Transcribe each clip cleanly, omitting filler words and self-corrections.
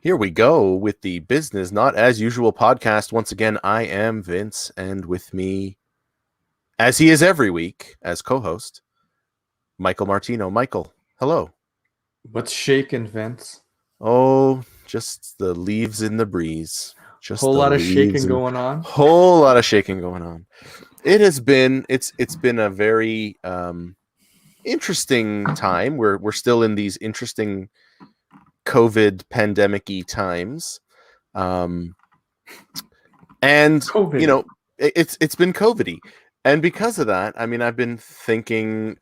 Here we go with the Business Not As Usual podcast. Once again, I am Vince, and with me, as he is every week, as co-host, Michael Martino. Michael, hello. What's shaking, Vince? Oh, just the leaves in the breeze. Just Whole lot of shaking going on. Whole lot of shaking going on. It's been a very interesting time. We're still in these interesting COVID pandemic-y times. And COVID. you know, it's been COVID-y. And because of that, I mean, I've been thinking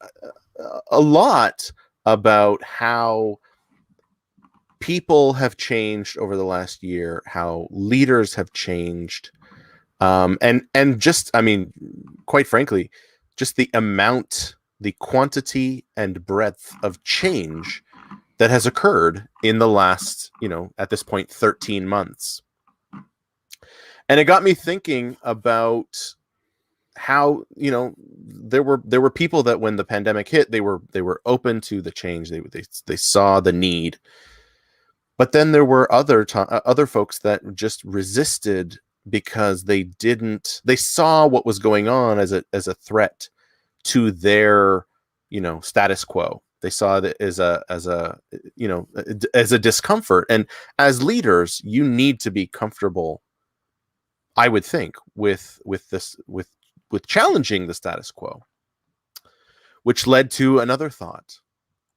a lot about how people have changed over the last year, how leaders have changed. And just, I mean, quite frankly, just the amount, the quantity and breadth of change that has occurred in the last, at this point, 13 months. And it got me thinking about how, there were people that when the pandemic hit, they were open to the change. They saw the need. But then there were other folks that just resisted because they saw what was going on as a threat to their, status quo. They saw that as a discomfort. And as leaders, you need to be comfortable, I would think, with challenging the status quo, which led to another thought.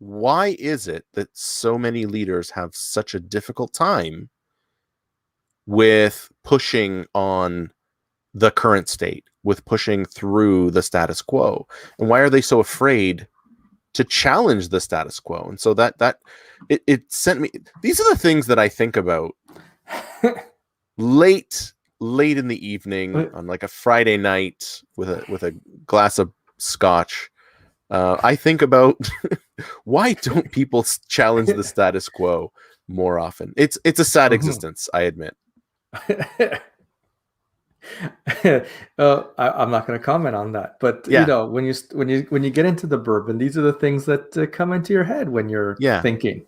Why is it that so many leaders have such a difficult time with pushing on the current state, with pushing through the status quo? And why are they so afraid to challenge the status quo? And so that it sent me, these are the things that I think about late in the evening on like a Friday night with a glass of scotch. I think about why don't people challenge the status quo more often? It's a sad existence, I admit. I'm not going to comment on that, but yeah. when you get into the bourbon, these are the things that come into your head when you're thinking.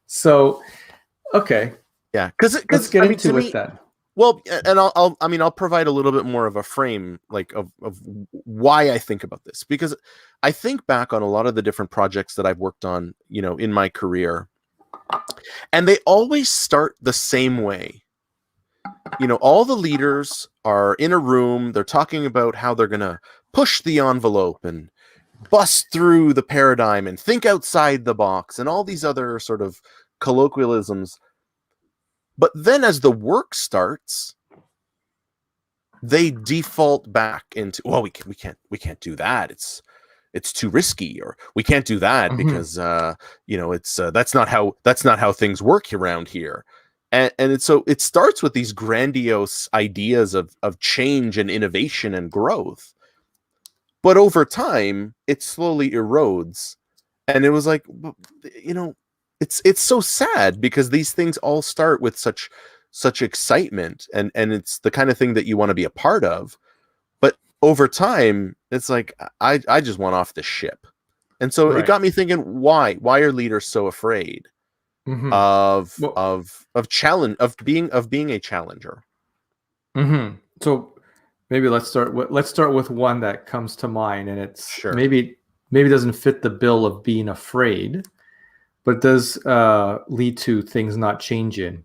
So, okay, yeah, because let's get into it then. Well, and I'll provide a little bit more of a frame, like of why I think about this, because I think back on a lot of the different projects that I've worked on, in my career, and they always start the same way. All the leaders are in a room, they're talking about how they're going to push the envelope and bust through the paradigm and think outside the box and all these other sort of colloquialisms. But then as the work starts, they default back into, well, we can't do that. It's too risky, or we can't do that because it's that's not how things work around here. And so it starts with these grandiose ideas of change and innovation and growth. But over time, it slowly erodes. And it was like, it's so sad because these things all start with such excitement, and it's the kind of thing that you want to be a part of. But over time, it's like, I just want off the ship. And so It got me thinking, why are leaders so afraid of challenge, of being a challenger? So maybe let's start with one that comes to mind, and it's maybe doesn't fit the bill of being afraid, but does lead to things not changing.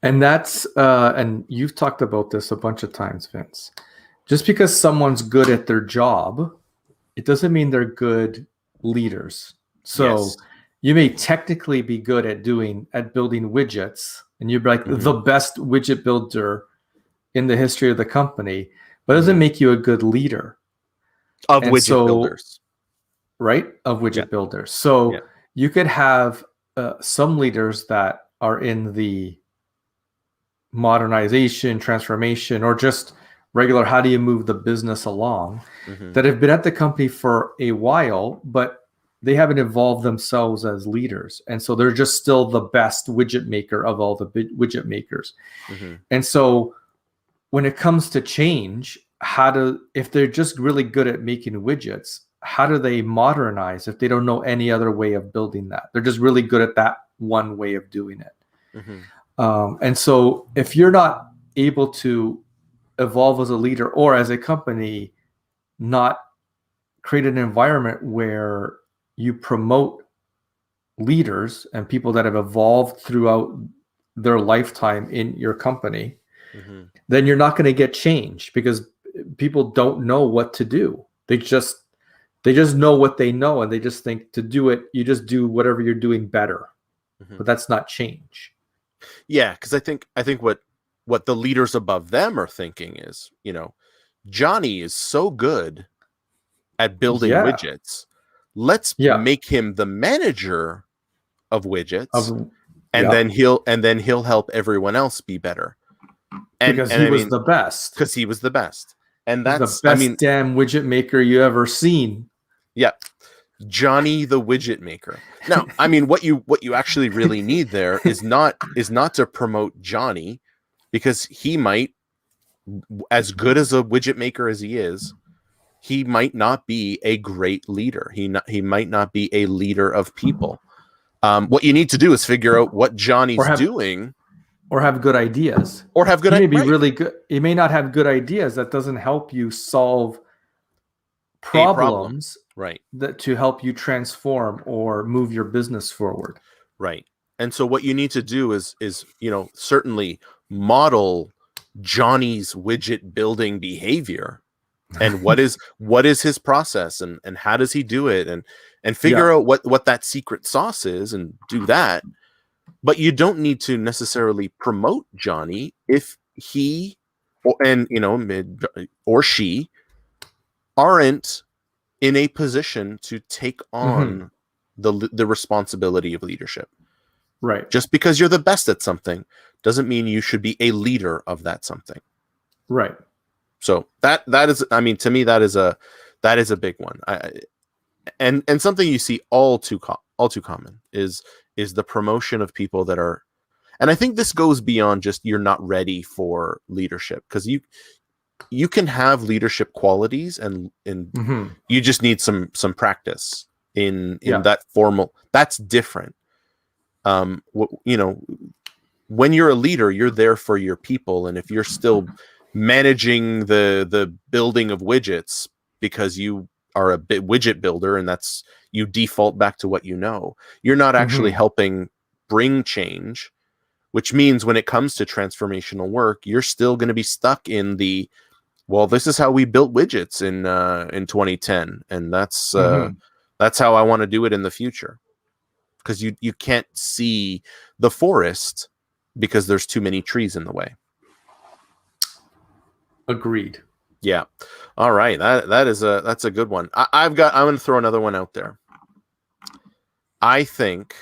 And that's and you've talked about this a bunch of times, Vince. Just because someone's good at their job, it doesn't mean they're good leaders. So you may technically be good at building widgets, and you're like the best widget builder in the history of the company, but it doesn't make you a good leader of widget builders. Right? Of widget builders. So you could have some leaders that are in the modernization, transformation, or just regular, how do you move the business along, that have been at the company for a while, but they haven't evolved themselves as leaders. And so they're just still the best widget maker of all the widget makers. And so when it comes to change, if they're just really good at making widgets, how do they modernize if they don't know any other way of building that? They're just really good at that one way of doing it. Mm-hmm. And so if you're not able to evolve as a leader or as a company, not create an environment where you promote leaders and people that have evolved throughout their lifetime in your company, Mm-hmm. then you're not going to get change, because people don't know what to do. They just know what they know, and they just think to do it, you just do whatever you're doing better. Mm-hmm. But that's not change. Yeah, because I think what the leaders above them are thinking is, Johnny is so good at building widgets. Let's make him the manager of widgets, and then he'll help everyone else be better. Because he was the best. Because he was the best. And that's the best damn widget maker you ever seen. Yeah. Johnny the widget maker. Now, what you actually really need there is not to promote Johnny, because he might, as good as a widget maker as he is, he might not be a great leader. He might not be a leader of people. What you need to do is figure out what Johnny's doing, or have good ideas, or have good. He may be really good. He may not have good ideas. That doesn't help you solve problems, right? That to help you transform or move your business forward, right? And so what you need to do is certainly model Johnny's widget building behavior, and what is his process, and how does he do it, and figure out what that secret sauce is, and do that. But you don't need to necessarily promote Johnny if he or she aren't in a position to take on the responsibility of leadership. Right. Just because you're the best at something doesn't mean you should be a leader of that something. Right. So that is, to me, that is a big one. And something you see all too common is the promotion of people that are, and I think this goes beyond just you're not ready for leadership, because you can have leadership qualities, and you just need some practice in that formal. That's different. When you're a leader, you're there for your people, and if you're still managing the building of widgets because you are a widget builder, and that's, you default back to what you're not actually helping bring change, which means when it comes to transformational work, you're still going to be stuck in this is how we built widgets in 2010, and that's how I want to do it in the future, because you can't see the forest because there's too many trees in the way. Agreed. Yeah. All right. That's a good one. I'm going to throw another one out there. I think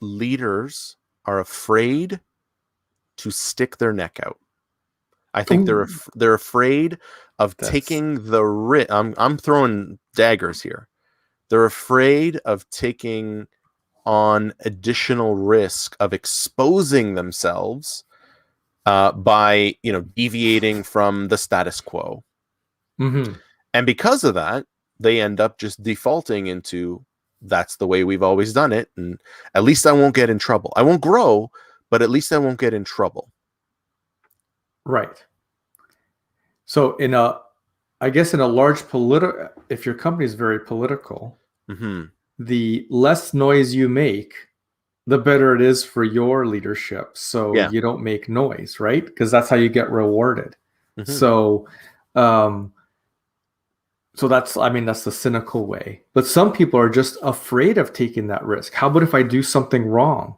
leaders are afraid to stick their neck out. I think they're afraid of taking the risk. I'm throwing daggers here. They're afraid of taking on additional risk of exposing themselves by deviating from the status quo. And because of that, they end up just defaulting into, that's the way we've always done it, and at least I won't get in trouble. I won't grow, but at least I won't get in trouble. Right. So in a large if your company is very political, the less noise you make, the better it is for your leadership. So you don't make noise, right? Because that's how you get rewarded. So, so that's the cynical way. But some people are just afraid of taking that risk. How about if I do something wrong?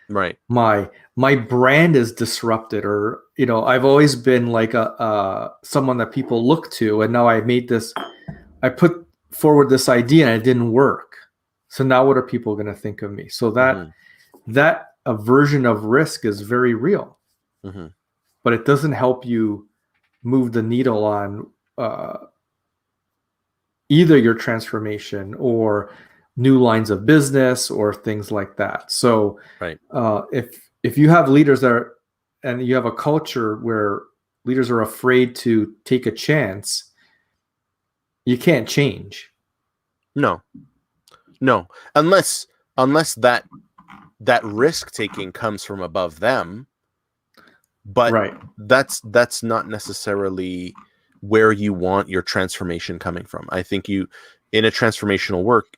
Right. My brand is disrupted, or I've always been like someone that people look to, and now I put forward this idea and it didn't work. So now what are people going to think of me? So that aversion of risk is very real, but it doesn't help you move the needle on either your transformation or new lines of business or things like that. So if you have leaders and you have a culture where leaders are afraid to take a chance, you can't change. No, unless unless that risk taking comes from above them. But Right. that's not necessarily where you want your transformation coming from. I think in transformational work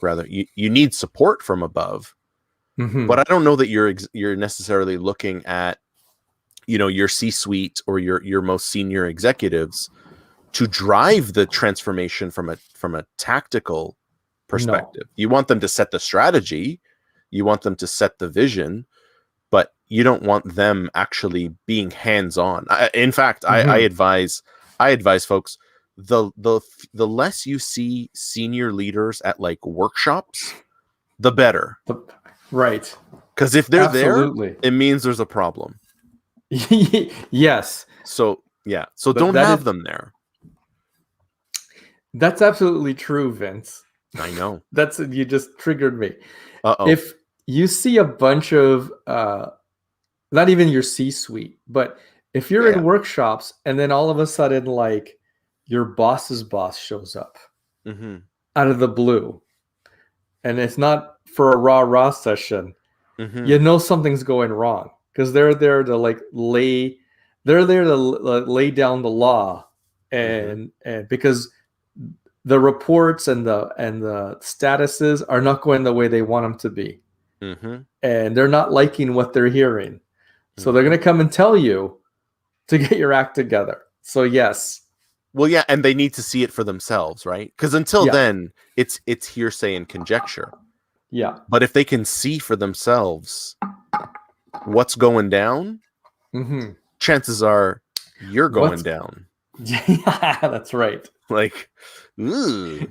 rather, you need support from above. Mm-hmm. But I don't know that you're necessarily looking at, your C-suite or your most senior executives to drive the transformation from a tactical perspective. No. You want them to set the strategy, you want them to set the vision, but you don't want them actually being hands-on. In fact, I advise folks, the less you see senior leaders at like workshops, the better. Right. Because if they're Absolutely. there, it means there's a problem. Yes. So yeah. So don't have them there. That's absolutely true, Vince. I know. You just triggered me. Uh-oh. If you see a bunch of not even your C-suite, but if you're in workshops and then all of a sudden like your boss's boss shows up out of the blue, and it's not for a rah-rah session, you know something's going wrong, because they're there to lay down the law, and because the reports and the statuses are not going the way they want them to be, and they're not liking what they're hearing, so they're going to come and tell you to get your act together. So yes. Well, yeah, and they need to see it for themselves, right? Because until then, it's hearsay and conjecture. Yeah. But if they can see for themselves what's going down, chances are you're going down. Yeah, that's right. Like, you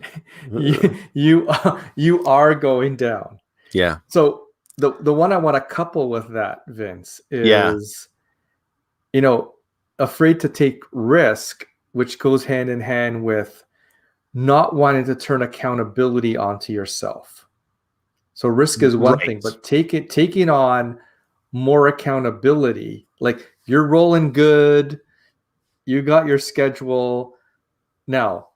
are going down. Yeah. So the one I want to couple with that, Vince, is afraid to take risk, which goes hand in hand with not wanting to turn accountability onto yourself. So risk is one thing, but taking on more accountability. Like, you're rolling good, you got your schedule. Now,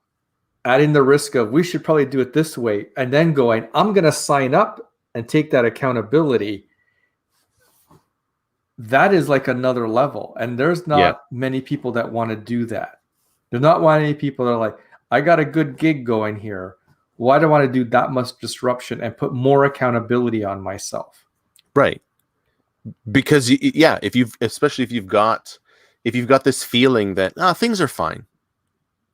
adding the risk of, we should probably do it this way, and then going, I'm going to sign up and take that accountability. That is like another level. And there's not many people that want to do that. There's not many people that are like, I got a good gig going here. Why do I want to do that much disruption and put more accountability on myself? Right. Because especially if you've got this feeling that things are fine.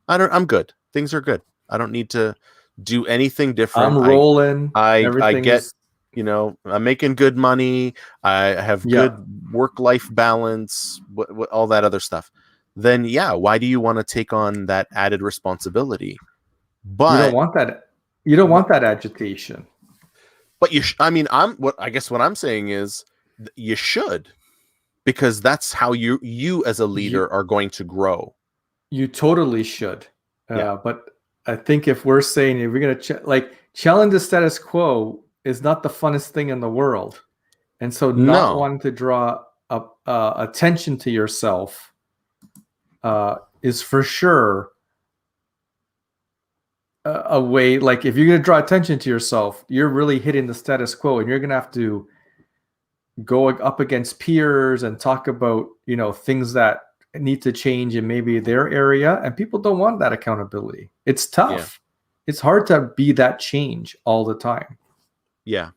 I'm good. Things are good. I don't need to do anything different. I'm rolling. I get, I'm making good money. I have good work-life balance, all that other stuff. Then why do you want to take on that added responsibility? But you don't want that. You don't want that agitation. But I guess what I'm saying is you should, because that's how you as a leader are going to grow. You totally should. But I think if we're saying, if we're going to challenge the status quo is not the funnest thing in the world. And so not wanting to draw attention to yourself is for sure a way. Like, if you're going to draw attention to yourself, you're really hitting the status quo, and you're going to have to go up against peers and talk about, things that need to change in maybe their area, and people don't want that accountability. It's tough. It's hard to be that change all the time. Yeah.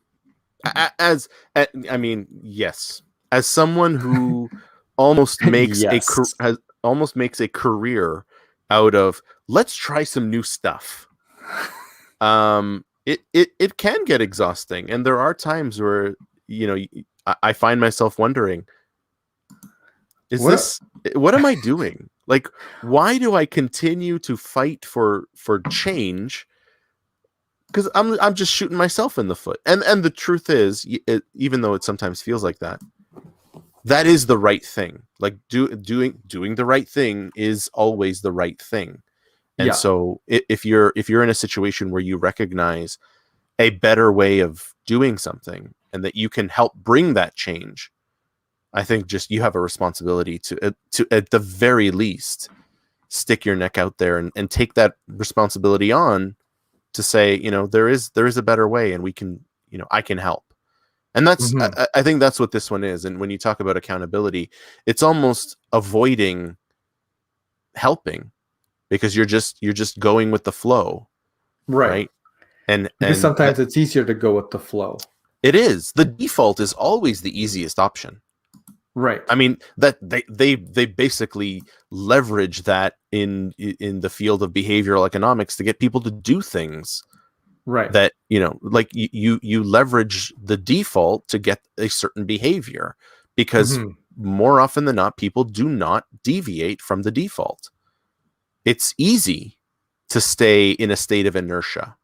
Yes. As someone who almost makes a career out of, let's try some new stuff. It can get exhausting, and there are times where I find myself wondering, what am I doing? Like, why do I continue to fight for change? Because I'm just shooting myself in the foot. And the truth is, even though it sometimes feels like that, that is the right thing. Like, doing the right thing is always the right thing. And so if you're in a situation where you recognize a better way of doing something and that you can help bring that change, I think just you have a responsibility to at the very least stick your neck out there and take that responsibility on to say, there is a better way, and we can I can help. And that's, Mhm. I think that's what this one is. And when you talk about accountability, it's almost avoiding helping, because you're just going with the flow, Right. right? And Because that sometimes it's easier to go with the flow. it is, the default is always the easiest option. Right. I mean, that they basically leverage that in the field of behavioral economics to get people to do things Right. that, like you leverage the default to get a certain behavior, because Mhm. more often than not, people do not deviate from the default. It's easy to stay in a state of inertia.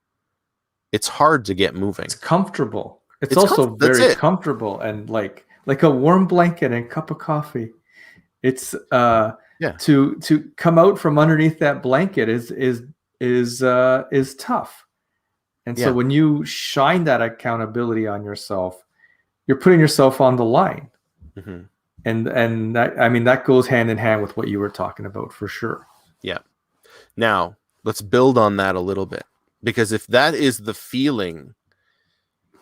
It's hard to get moving. It's comfortable. It's It's also that's very it. comfortable and like a warm blanket and a cup of coffee. It's Yeah. to come out from underneath that blanket is tough. And so Yeah. when you shine that accountability on yourself, you're putting yourself on the line. Mm-hmm. And that, I mean, that goes hand in hand with what you were talking about for sure. Yeah. Now, let's build on that a little bit, because if that is the feeling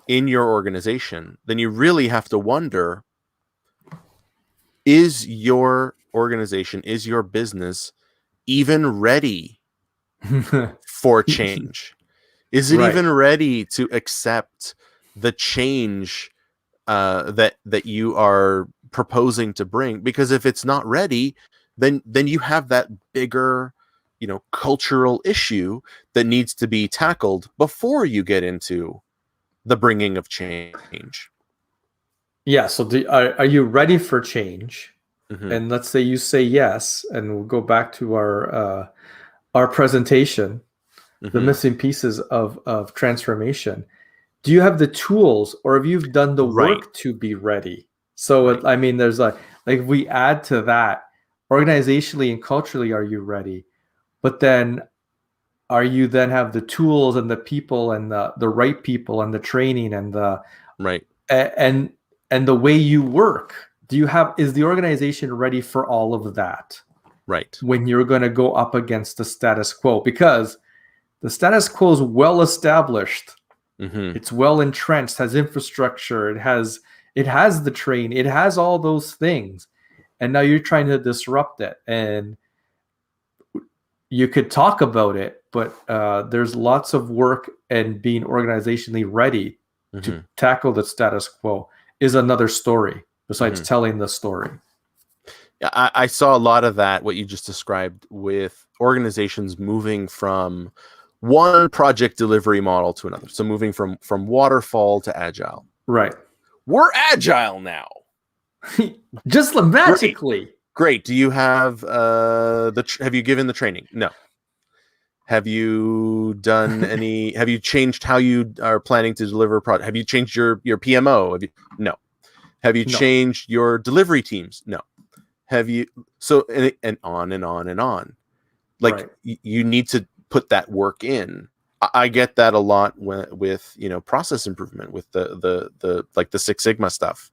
in your organization, then you really have to wonder, is your organization, is your business even ready for change? Is it Right. even ready to accept the change that you are proposing to bring? Because if it's not ready, then you have that bigger, cultural issue that needs to be tackled before you get into the bringing of change. Yeah. So are you ready for change? Mm-hmm. And let's say you say yes, and we'll go back to our presentation, the Mm-hmm. missing pieces of transformation. Do you have the tools, or have you done the Right. work to be ready? So Right. I mean, there's like if we add to that, organizationally and culturally, are you ready? But then are you then have the tools and the people and the right people and the training and the Right. and the way you work? Do you have, is the organization ready for all of that Right. when you're going to go up against the status quo? Because the status quo is well established. Mm-hmm. It's well entrenched, has infrastructure, it has the train, it has all those things. And now you're trying to disrupt it. And you could talk about it, but there's lots of work, and being organizationally ready to Mm-hmm. tackle the status quo is another story besides Mm-hmm. telling the story. I saw a lot of that, what you just described, with organizations moving from one project delivery model to another. So moving from waterfall to agile. Right. We're agile now. Just magically. Great. Do you have have you given the training? No. Have you done any? Have you changed how you are planning to deliver a product? Have you changed your PMO? No. Have you No. changed your delivery teams? No. Have you? So and on and on and on. Like, Right. you need to put that work in. I get that a lot with process improvement, with the like the Six Sigma stuff.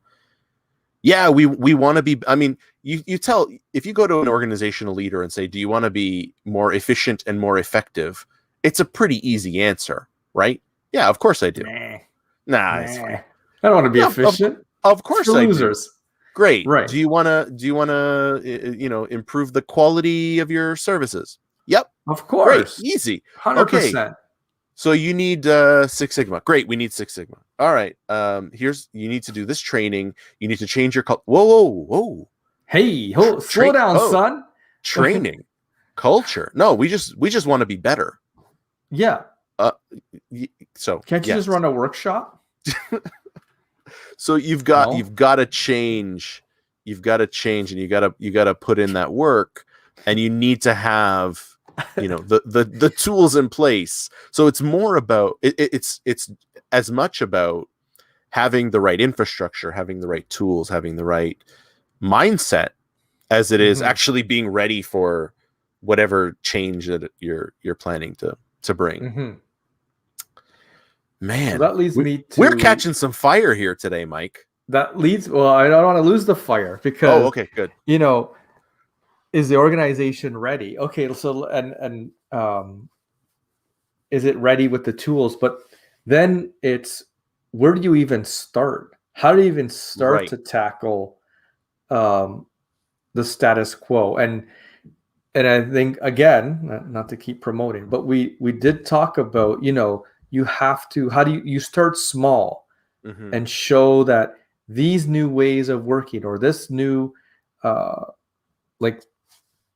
Yeah, we want to be. I mean, you tell, if you go to an organizational leader and say, do you want to be more efficient and more effective? It's a pretty easy answer, right? Yeah, of course I do. Nah, it's fine. I don't want to be Yeah, efficient. of It's course for I do. losers. Great. Right. Do you want to improve the quality of your services? Yep. Of Great. course. Easy. 100%. Okay. So you need Six Sigma. Great. We need Six Sigma. All right. You need to do this training. You need to change your whoa. Hey, slow down, son. Training, culture. No, we just want to be better. Yeah. So Can't you just run a workshop? So you've got to change. You've got to change, and you got to put in that work, and you need to have the tools in place. So it's more about it's as much about having the right infrastructure, having the right tools, having the right mindset, as it is actually being ready for whatever change that you're planning to bring. Mm-hmm. Man, so that leads me to, we're catching some fire here today, Mike. Well, I don't want to lose the fire, because okay, good. Is the organization ready? Okay, so and is it ready with the tools? But then it's where do you even start? How do you even start Right. to tackle the status quo? And I think, again, not to keep promoting, but we did talk about, you have to, how do you start small Mm-hmm. and show that these new ways of working, or this new like,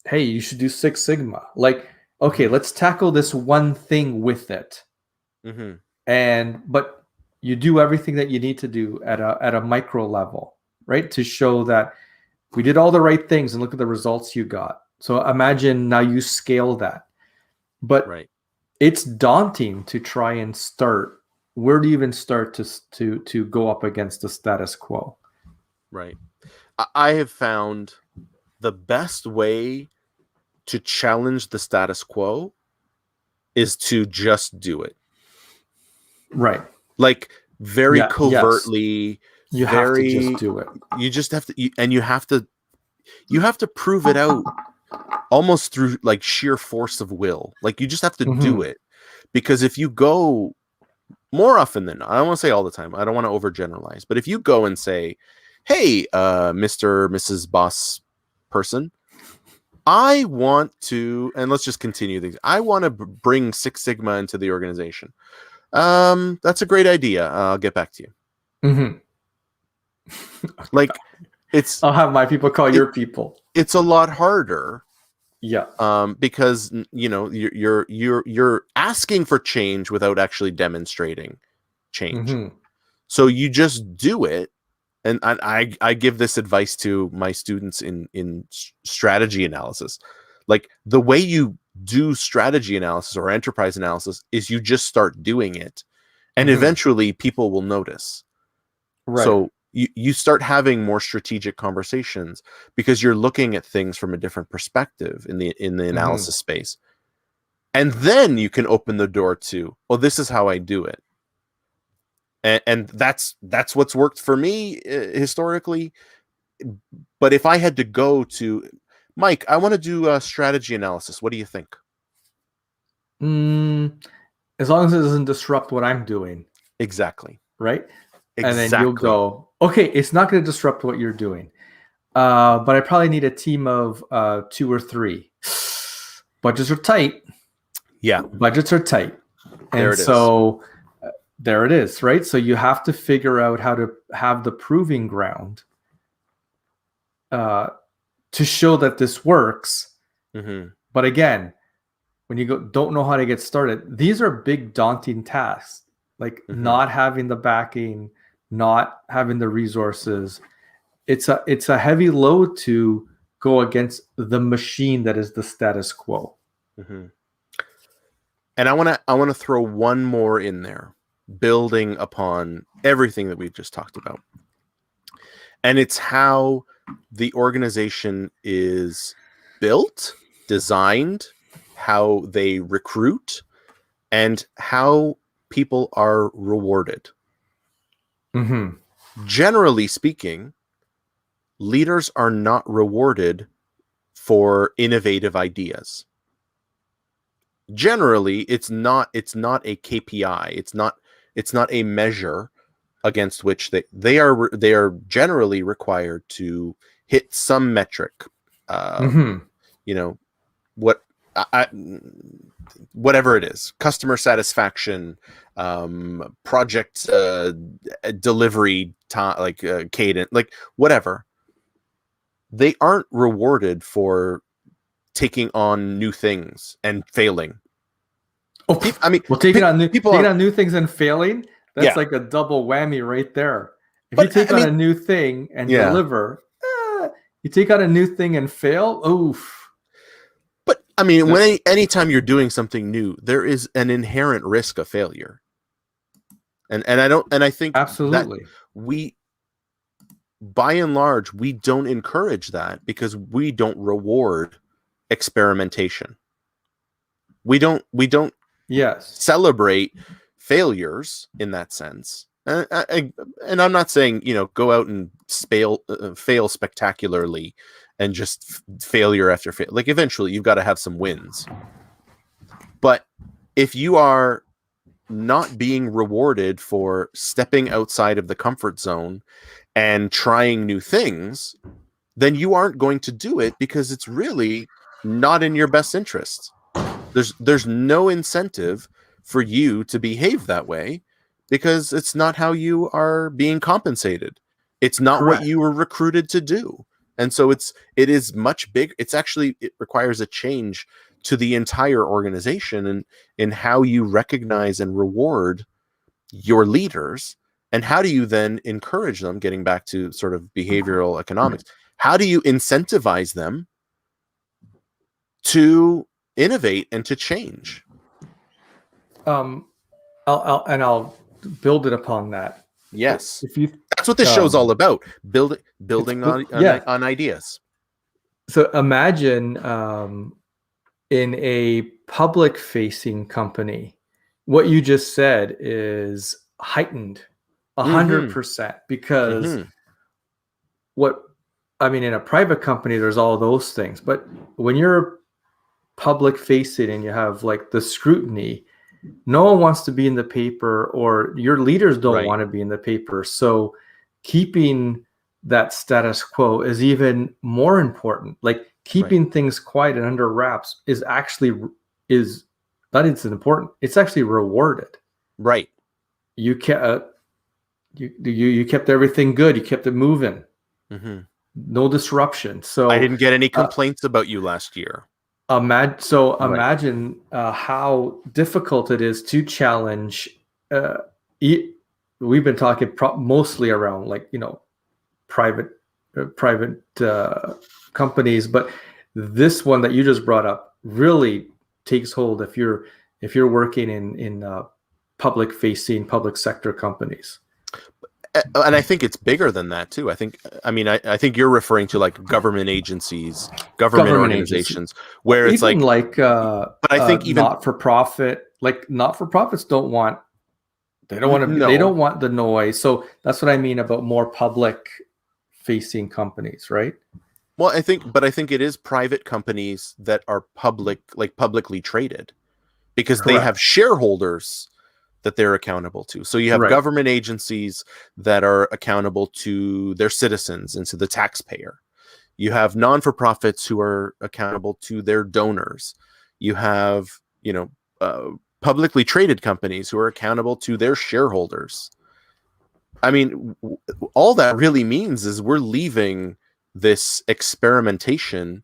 hey, you should do Six Sigma. Like, okay, Mm-hmm. let's tackle this one thing with it. Mm-hmm. But you do everything that you need to do at a micro level, right? To show that we did all the right things and look at the results you got. So imagine now you scale that. But Right. it's daunting to try and start. Where do you even start to go up against the status quo? Right. I have found the best way to challenge the status quo is to just do it. Right. Like very Yeah. Yes. covertly, You have to just very, do it. you just have to, and you have to prove it out almost through like sheer force of will. Like you just have to do it, because if you go more often than not, I don't want to say all the time, I don't want to overgeneralize, but if you go and say, hey, Mr. Mrs. Boss person, I want to, and let's just continue things. I want to bring Six Sigma into the organization. That's a great idea. I'll get back to you. Like it's, I'll have my people call your people. it's a lot harder. Yeah. Because you're asking for change without actually demonstrating change. So you just do it. And I give this advice to my students in strategy analysis. Like the way you do strategy analysis or enterprise analysis is you just start doing it, and eventually people will notice. Right. So you start having more strategic conversations because you're looking at things from a different perspective in the analysis space. And then you can open the door to, well, this is how I do it. And that's what's worked for me historically. But if I had to go to Mike, I want to do a strategy analysis. What do you think? As long as it doesn't disrupt what I'm doing. Exactly. Right. Exactly. And then you'll go, okay, it's not going to disrupt what you're doing. But I probably need a team of 2 or 3. Budgets are tight. Yeah. Budgets are tight. And so there it is, right? So you have to figure out how to have the proving ground to show that this works. But again, when you don't know how to get started, these are big, daunting tasks. Like not having the backing, not having the resources. It's a heavy load to go against the machine that is the status quo. And I want to throw one more in there, building upon everything that we've just talked about. And it's how the organization is built, designed, how they recruit, and how people are rewarded. Generally speaking, leaders are not rewarded for innovative ideas. Generally, it's not a KPI. It's not a measure against which they are generally required to hit some metric. Whatever it is, customer satisfaction, project delivery time, like cadence, like whatever. They aren't rewarded for taking on new things and failing. I mean, well, taking on new things and failing, that's like a double whammy right there. If you take on a new thing and deliver, you take on a new thing and fail, oof. But I mean, anytime you're doing something new, there is an inherent risk of failure. And I think absolutely that by and large, we don't encourage that because we don't reward experimentation. We don't celebrate failures in that sense. And I'm not saying, go out and fail spectacularly and just failure after failure. Like eventually you've got to have some wins. But if you are not being rewarded for stepping outside of the comfort zone and trying new things, then you aren't going to do it because it's really not in your best interest. There's no incentive for you to behave that way because it's not how you are being compensated. It's not what you were recruited to do. And so it is much big. It requires a change to the entire organization and in how you recognize and reward your leaders. And how do you then encourage them, getting back to sort of behavioral economics, how do you incentivize them to innovate and to change? I'll build it upon that. Yes. That's what this show's all about. Building on ideas. So imagine in a public facing company, what you just said is heightened 100% because in a private company, there's all those things. But when you're public facing and you have like the scrutiny, no one wants to be in the paper, or your leaders don't want to be in the paper. So keeping that status quo is even more important. Like keeping things quiet and under wraps is not it's important. It's actually rewarded. Right. You kept everything good. You kept it moving. No disruption. So I didn't get any complaints about you last year. Imagine how difficult it is to challenge. We've been talking mostly around private companies, but this one that you just brought up really takes hold if you're working in public sector companies. And I think it's bigger than that too. I think you're referring to like government agencies, government organizations, where it's even but I think even not-for-profits don't want they don't want the noise. So that's what I mean about more public facing companies, right? Well, I think it is private companies that are publicly traded because they have shareholders that they're accountable to. So you have government agencies that are accountable to their citizens and to the taxpayer. You have non-for-profits who are accountable to their donors. You have, publicly traded companies who are accountable to their shareholders. I mean, all that really means is we're leaving this experimentation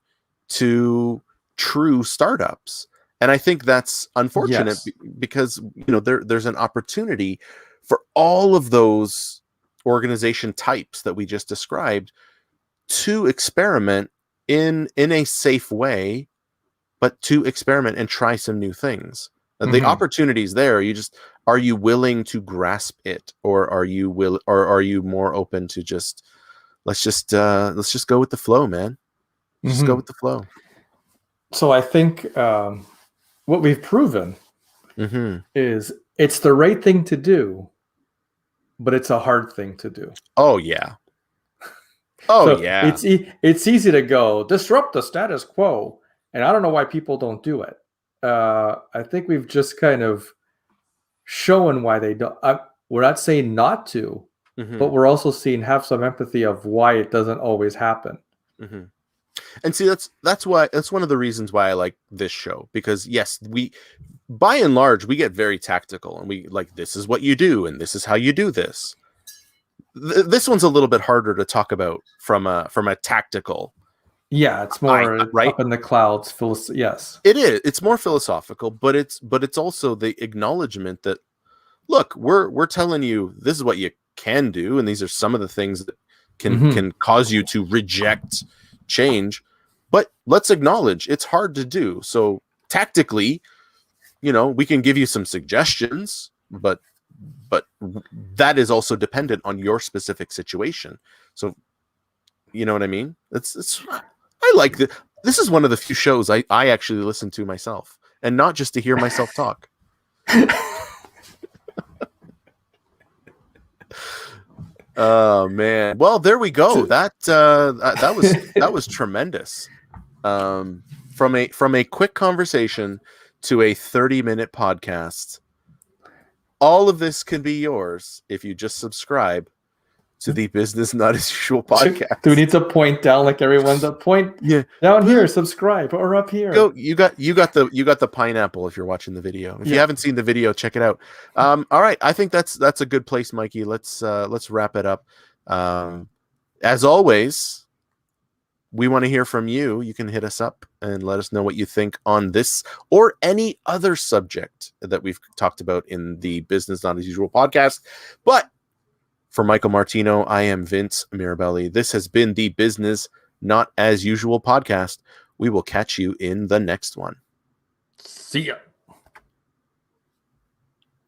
to true startups. And I think that's unfortunate because, there's an opportunity for all of those organization types that we just described to experiment in a safe way, but to experiment and try some new things. The opportunity's there. Are you willing to grasp it, or are you more open to let's just go with the flow, man. Just go with the flow. So I think what we've proven is it's the right thing to do, but it's a hard thing to do. Oh yeah. It's easy to go disrupt the status quo, and I don't know why people don't do it. I think we've just kind of shown why they don't. We're not saying not to, but we're also have some empathy of why it doesn't always happen. And see, that's one of the reasons why I like this show, because yes, we, by and large, we get very tactical and we this is what you do and this is how you do this. This one's a little bit harder to talk about from a tactical. Yeah, it's more up in the clouds. Yes, it is. It's more philosophical, but it's also the acknowledgement that, look, we're telling you this is what you can do, and these are some of the things that can cause you to reject change, but let's acknowledge it's hard to do. So tactically, we can give you some suggestions, but that is also dependent on your specific situation. So you know what I mean? I like this. This is one of the few shows I actually listen to myself, and not just to hear myself talk. Oh man! Well, there we go. That was tremendous. From a quick conversation to a 30-minute podcast. all of this can be yours if you just subscribe to the Business Not As Usual podcast. Do we need to point down like everyone's a point? Yeah, down here, subscribe, or up here. Go. You got the pineapple if you're watching the video. If you haven't seen the video, check it out. All right, I think that's a good place, Mikey. Let's wrap it up. As always, we want to hear from you. You can hit us up and let us know what you think on this or any other subject that we've talked about in the Business Not As Usual podcast. But for Michael Martino, I am Vince Mirabelli. This has been the Business Not As Usual podcast. We will catch you in the next one. See ya.